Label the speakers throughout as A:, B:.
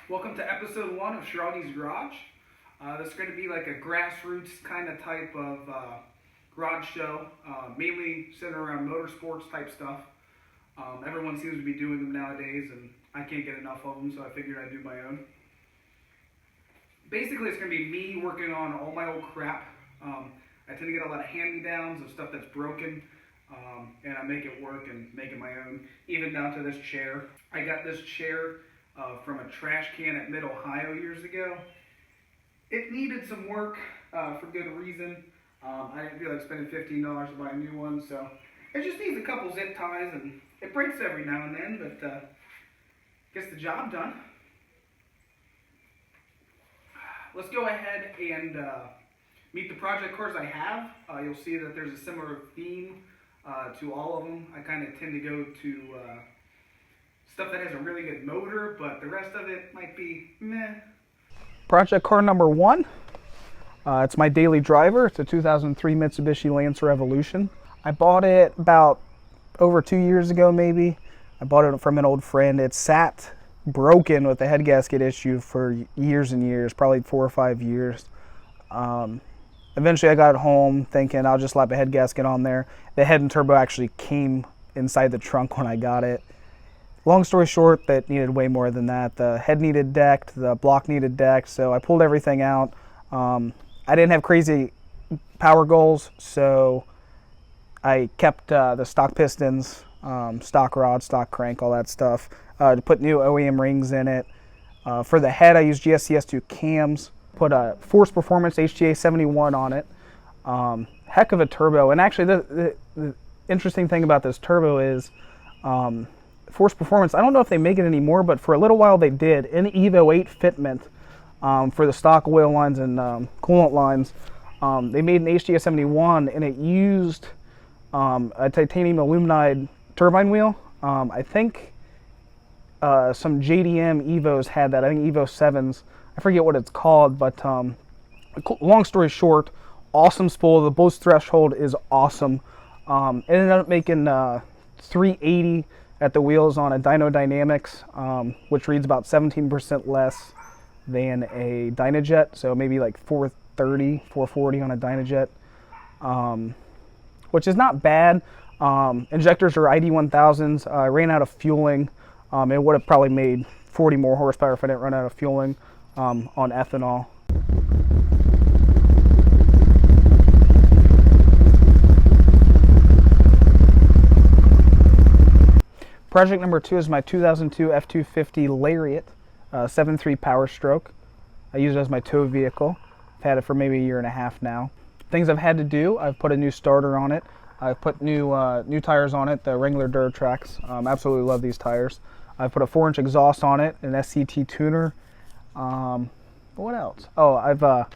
A: Welcome to episode 1 of Schrage's Garage. This is going to be like a grassroots kind of type of garage show, mainly centered around motorsports type stuff. Everyone seems to be doing them nowadays, and I can't get enough of them, so I figured I'd do my own. Basically, it's going to be me working on all my old crap. I tend to get a lot of hand-me-downs of stuff that's broken, and I make it work and make it my own, even down to this chair. I got this chair from a trash can at Mid-Ohio years ago. It needed some work for good reason. I didn't feel like spending $15 to buy a new one, so it just needs a couple zip ties, and it breaks every now and then, but gets the job done. Let's go ahead and meet the project cars I have. You'll see that there's a similar theme to all of them. I kind of tend to go to stuff that has a really good motor, but the rest of it might be meh.
B: Project car number 1. It's my daily driver. It's a 2003 Mitsubishi Lancer Evolution. I bought it about over 2 years ago, maybe. I bought it from an old friend. It sat broken with a head gasket issue for years and years, probably 4 or 5 years. Eventually I got it home thinking I'll just slap a head gasket on there. The head and turbo actually came inside the trunk when I got it. Long story short, that needed way more than that. The head needed decked, the block needed decked, so I pulled everything out. I didn't have crazy power goals, so I kept the stock pistons, stock rod, stock crank, all that stuff, to put new OEM rings in it. For the head, I used GSCS2 cams, put a Force Performance HTA 71 on it. Heck of a turbo, and actually the interesting thing about this turbo is Force Performance, I don't know if they make it anymore, but for a little while they did. In Evo 8 fitment for the stock oil lines and coolant lines, they made an HTA 71, and it used a titanium aluminide turbine wheel. I think some JDM Evos had that. I think Evo 7s. I forget what it's called, but long story short, awesome spool. The boost threshold is awesome. It ended up making 380 at the wheels on a Dyno Dynamics, which reads about 17% less than a Dynajet, so maybe like 430, 440 on a Dynajet, which is not bad. Injectors are ID1000s. I ran out of fueling. It would have probably made 40 more horsepower if I didn't run out of fueling on ethanol. Project number 2 is my 2002 F-250 Lariat 7.3 Power Stroke. I use it as my tow vehicle. I've had it for maybe a year and a half now. Things I've had to do: I've put a new starter on it. I've put new tires on it, the Wrangler Duratrax. Absolutely love these tires. I've put a 4-inch exhaust on it, an SCT tuner. What else? Oh, I've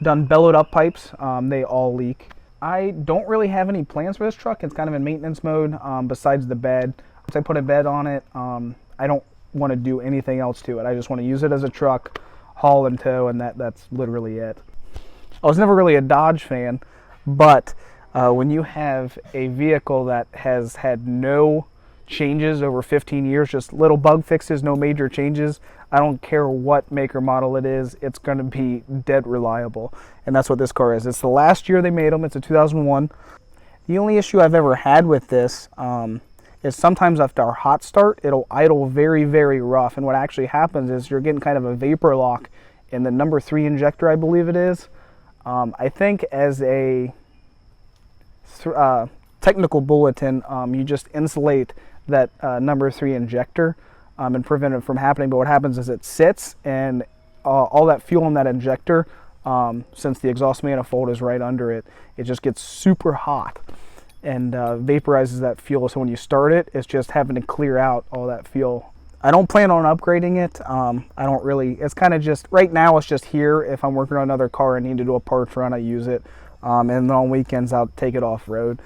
B: done bellowed up pipes. They all leak. I don't really have any plans for this truck. It's kind of in maintenance mode besides the bed. Once I put a bed on it, I don't want to do anything else to it. I just want to use it as a truck, haul and tow, and that's literally it. I was never really a Dodge fan, but when you have a vehicle that has had no changes over 15 years, just little bug fixes, no major changes, I don't care what make or model it is, it's going to be dead reliable. And that's what this car is. It's the last year they made them. It's a 2001. The only issue I've ever had with this is sometimes after our hot start, it'll idle very, very rough. And what actually happens is you're getting kind of a vapor lock in the number 3 injector, I believe it is. I think as a technical bulletin, you just insulate that number 3 injector and prevent it from happening. But what happens is it sits, and all that fuel in that injector, since the exhaust manifold is right under it, it just gets super hot and vaporizes that fuel. So when you start it, it's just having to clear out all that fuel. I don't plan on upgrading it. I don't really, it's kind of just, right now it's just here. If I'm working on another car and need to do a parts run, I use it. And then on weekends, I'll take it off road.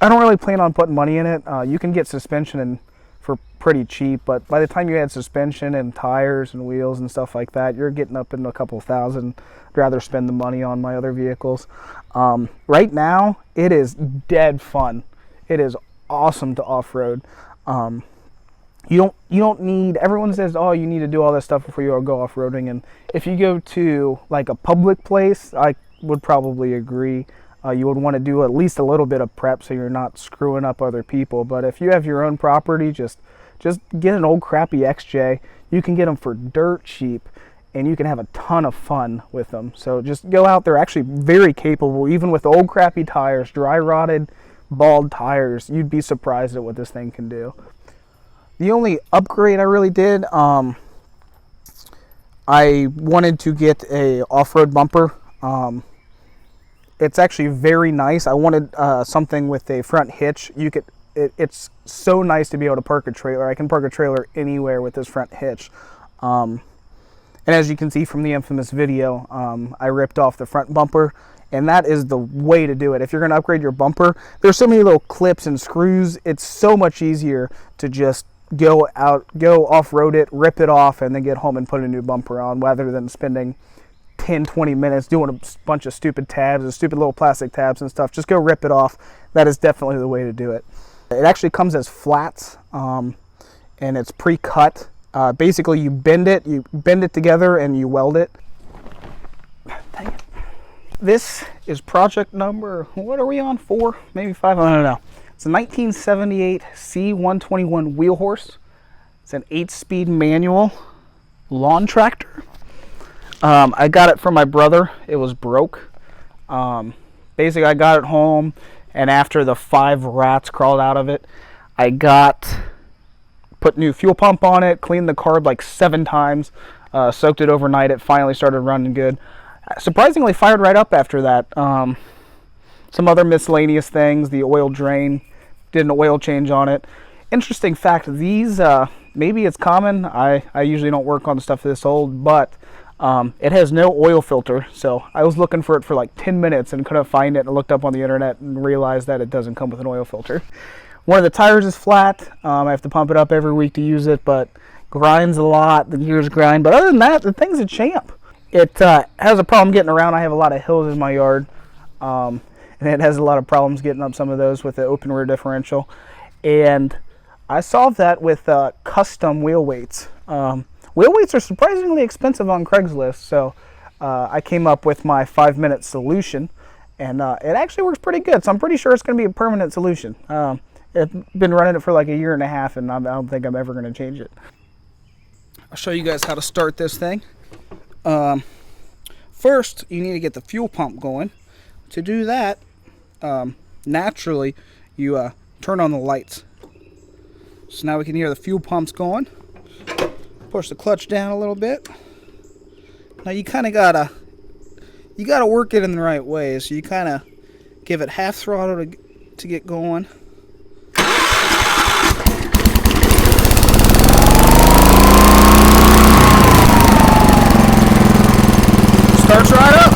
B: I don't really plan on putting money in it. You can get suspension for pretty cheap, but by the time you add suspension and tires and wheels and stuff like that, you're getting up into a couple thousand. I'd rather spend the money on my other vehicles. Right now, it is dead fun. It is awesome to off-road. You don't need, everyone says, oh, you need to do all this stuff before you go off-roading, and if you go to like a public place, I would probably agree. You would want to do at least a little bit of prep so you're not screwing up other people. But if you have your own property, just get an old crappy XJ. You can get them for dirt cheap, and you can have a ton of fun with them. So just go out there. Actually very capable, even with old crappy tires, dry rotted, bald tires. You'd be surprised at what this thing can do. The only upgrade I really did, I wanted to get a off-road bumper. It's actually very nice. I wanted something with a front hitch. It's so nice to be able to park a trailer. I can park a trailer anywhere with this front hitch. And as you can see from the infamous video, I ripped off the front bumper, and that is the way to do it. If you're going to upgrade your bumper, there's so many little clips and screws. It's so much easier to just go off-road it, rip it off, and then get home and put a new bumper on, rather than spending 10-20 minutes doing a bunch of stupid tabs and stupid little plastic tabs and stuff. Just go rip it off. That is definitely the way to do it. It actually comes as flats, and it's pre-cut. Basically, you bend it together and you weld it. Dang it. This is project number, what are we on, 4, maybe 5, I don't know. It's a 1978 C121 wheel horse. It's an 8-speed manual lawn tractor. I got it from my brother. It was broke. Basically, I got it home, and after the 5 rats crawled out of it, put new fuel pump on it, cleaned the carb like 7 times, soaked it overnight. It finally started running good. Surprisingly, fired right up after that. Some other miscellaneous things, the oil drain, did an oil change on it. Interesting fact, these, maybe it's common, I usually don't work on stuff this old, but it has no oil filter. So I was looking for it for like 10 minutes and couldn't find it, and looked up on the internet and realized that it doesn't come with an oil filter. One of the tires is flat. I have to pump it up every week to use it, but grinds a lot, the gears grind. But other than that, the thing's a champ. It has a problem getting around. I have a lot of hills in my yard. And it has a lot of problems getting up some of those with the open rear differential. And I solved that with custom wheel weights. Wheel weights are surprisingly expensive on Craigslist, so I came up with my 5-minute solution, and it actually works pretty good. So I'm pretty sure it's going to be a permanent solution. I've been running it for like a year and a half, and I don't think I'm ever going to change it. I'll show you guys how to start this thing. First, you need to get the fuel pump going. To do that, naturally, you turn on the lights. So now we can hear the fuel pumps going. Push the clutch down a little bit. Now you kind of gotta work it in the right way. So you kind of give it half throttle to get going. Starts right up.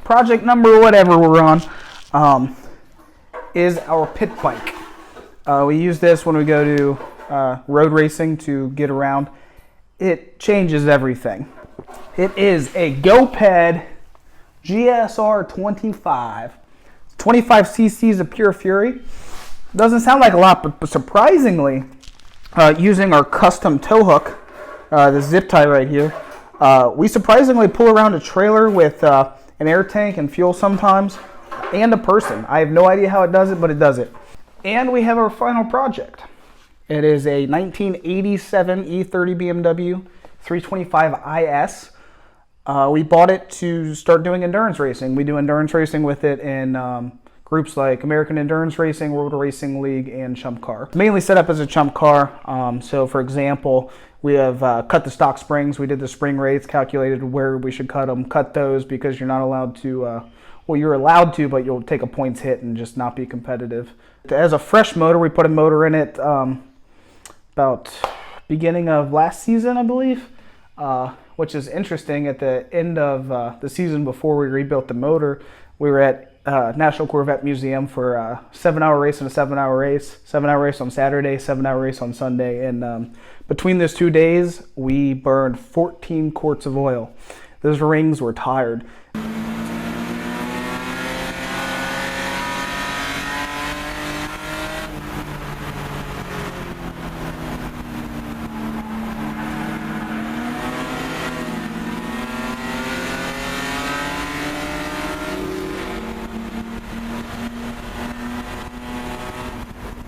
B: project number whatever we're on is our pit bike. We use this when we go to road racing to get around. It changes everything. It is a GoPed GSR 25. 25 cc's of pure fury. Doesn't sound like a lot, but surprisingly, using our custom tow hook, the zip tie right here, we surprisingly pull around a trailer with an air tank and fuel sometimes, and a person. I have no idea how it does it, but it does it. And we have our final project. It is a 1987 E30 BMW 325 IS. We bought it to start doing endurance racing. We do endurance racing with it in groups like American Endurance Racing, World Racing League, and Chump Car. Mainly set up as a chump car. So for example, we have cut the stock springs. We did the spring rates, calculated where we should cut them. Cut those because you're not allowed to, well, you're allowed to, but you'll take a points hit and just not be competitive. As a fresh motor, we put a motor in it about beginning of last season, I believe, which is interesting. At the end of the season before we rebuilt the motor, we were at National Corvette Museum for a 7-hour race and a 7-hour race. 7-hour race on Saturday, 7-hour race on Sunday. And between those 2 days, we burned 14 quarts of oil. Those rings were tired.